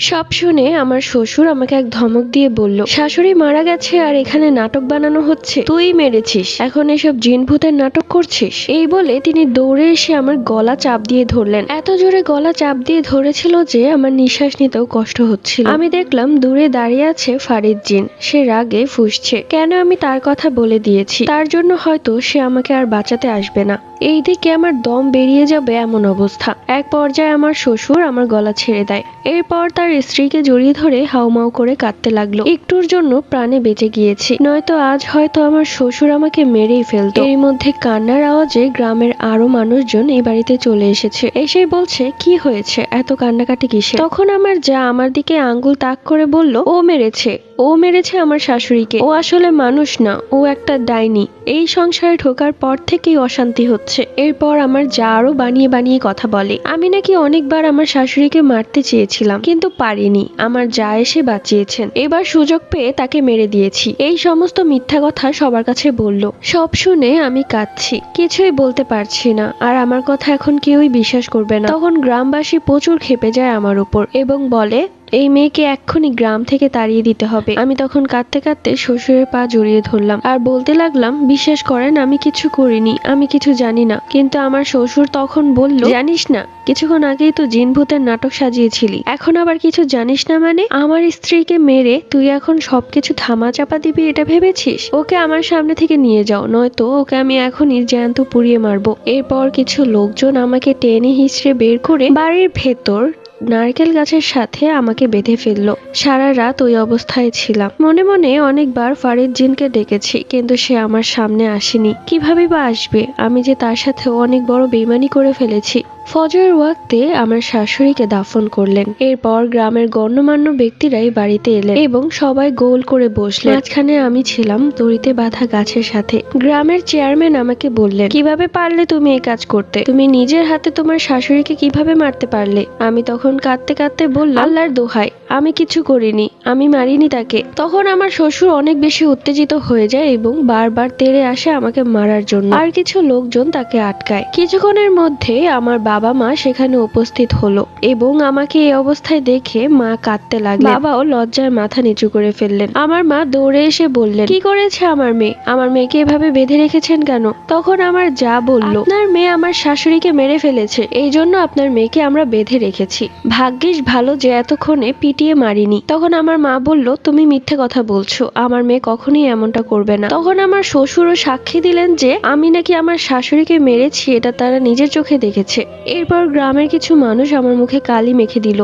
সব শুনে আমার শ্বশুর আমাকে এক ধমক দিয়ে বলল, শাশুড়ি মারা গেছে আর এখানে নাটক বানানো হচ্ছে, তুই মেরেছিস, এখন এসব জিন ভূতের নাটক করছিস। এই বলে তিনি দৌড়ে এসে আমার গলা চাপ দিয়ে ধরলেন। এত জোরে গলা চাপ দিয়ে ধরেছিল যে আমার নিঃশ্বাস নিতেও কষ্ট হচ্ছিল। আমি দেখলাম দূরে দাঁড়িয়ে আছে ফারিদ জিন। সে রাগে ফুঁসছে, কেন আমি তার কথা বলে দিয়েছি, তার জন্য হয়তো সে আমাকে আর বাঁচাতে আসবে না। এইদিকে আমার দম বেরিয়ে যাবে এমন অবস্থা। এক পর্যায়ে আমার শ্বশুর আমার গলা ছেড়ে দেয়। এরপর তার স্ত্রীকে জড়িয়ে ধরে হাউমাউ করে কাঁদতে লাগলো। একটুর জন্য প্রাণে বেঁচে গিয়েছি, নয়তো আজ হয়তো আমার শ্বশুর আমাকে মেরেই ফেলতো। এর মধ্যে কান্নার আওয়াজে গ্রামের আরো মানুষজন এই বাড়িতে চলে এসেছে। এসেই বলছে, কি হয়েছে, এত কান্নাকাটি কিসে? তখন আমার যা আমার দিকে আঙ্গুল তাক করে বলল, ও মেরেছে আমার শাশুড়িকে। ও আসলে মানুষ না, ও একটা ডাইনি। এই সংসারে ঢোকার পর থেকেই অশান্তি হচ্ছে। এরপর আমার যা আরো বানিয়ে বানিয়ে কথা বলে। আমি নাকি অনেকবার আমার শাশুড়িকে মারতে চেয়েছিলাম, কিন্তু পারিনি। আমার যা এসে বাঁচিয়েছেন, এবার সুযোগ পেয়ে তাকে মেরে দিয়েছি। এই সমস্ত মিথ্যা কথা সবার কাছে বলল। সব শুনে আমি কাঁদছি, কিছুই বলতে পারছি না। আর আমার কথা এখন কেউই বিশ্বাস করবে না। তখন গ্রামবাসী প্রচুর ক্ষেপে যায় আমার উপর এবং বলে, এই মেয়েকে এক্ষুনি গ্রাম থেকে তাড়িয়ে দিতে হবে। আমি তখন কাঁদতে কাঁদতে শ্বশুরের পা জড়িয়ে ধরলাম আর বলতে লাগলাম, বিশ্বাস করেন আমি কিছু করিনি, আমি কিছু জানি না। কিন্তু আমার শ্বশুর তখন বলল, জানিস না, কিছুক্ষণ আগেই তো জিন ভূতের নাটক সাজিয়েছিলি, এখন আবার কিছু জানিস না মানে? আমার স্ত্রীকে মেরে তুই এখন সবকিছু থামা চাপা দিবি এটা ভেবেছিস? ওকে আমার সামনে থেকে নিয়ে যাও, নয়তো ওকে আমি এখনই জ্যান্ত পুড়িয়ে মারবো। এরপর কিছু লোকজন আমাকে টেনে হিঁচড়ে বের করে বাড়ির ভেতর নারকেল গাছের সাথে আমাকে বেঁধে ফেললো। সারা রাত ওই অবস্থায় ছিলাম। মনে মনে অনেকবার ফারিদ জিনকে ডেকেছি, কিন্তু সে আমার সামনে আসেনি। কিভাবে বা আসবে? আমি যে তার সাথে অনেক বড় বেইমানি করে ফেলেছি। ফজরের ওয়াক্তে আমার শাশুড়িকে দাফন করলেন। এরপর গ্রামের গণ্যমান্য ব্যক্তিরাই বাড়িতে এলেন এবং সবাই গোল করে বসলেন। মাঝখানে আমি ছিলাম দড়িতে বাঁধা গাছের সাথে। গ্রামের চেয়ারম্যান আমাকে বললেন, কিভাবে পারলে তুমি এই কাজ করতে? তুমি নিজের হাতে তোমার শাশুড়িকে কিভাবে মারতে পারলে? আমি তখন কাঁদতে কাঁদতে বললাম, আল্লাহর দোহাই, আমি কিছু করিনি, আমি মারিনি তাকে। তখন আমার শ্বশুর অনেক বেশি উত্তেজিত হয়ে যায় এবং বারবার তেড়ে আসে আমাকে মারার জন্য। আর কিছু লোকজন তাকে আটকায়। কিছুক্ষণের মধ্যে আমার বাবা মা সেখানে উপস্থিত হলো এবং আমাকে এই অবস্থায় দেখে মা কাঁদতে লাগলেন। বাবাও লজ্জায় মাথা নিচু করে ফেললেন। আমার মা দৌড়ে এসে বললেন, কি করেছে আমার মেয়ে? আমার মেয়েকে এভাবে বেঁধে রেখেছেন কেন? তখন আমার যা বলল, আপনার মেয়ে আমার শাশুড়িকে মেরে ফেলেছে, এই জন্য আপনার মেয়েকে আমরা বেঁধে রেখেছি। ভাগ্যিস ভালো যে এতক্ষণে পিটিয়ে মারিনি। তখন আমার মা বলল, তুমি মিথ্যে কথা বলছো, আমার মেয়ে কখনোই এমনটা করবে না। তখন আমার শ্বশুরও সাক্ষী দিলেন যে আমি নাকি আমার শাশুড়িকে মেরেছি, এটা তারা নিজের চোখে দেখেছে। এরপর গ্রামের কিছু মানুষ আমার মুখে কালি মেখে দিল।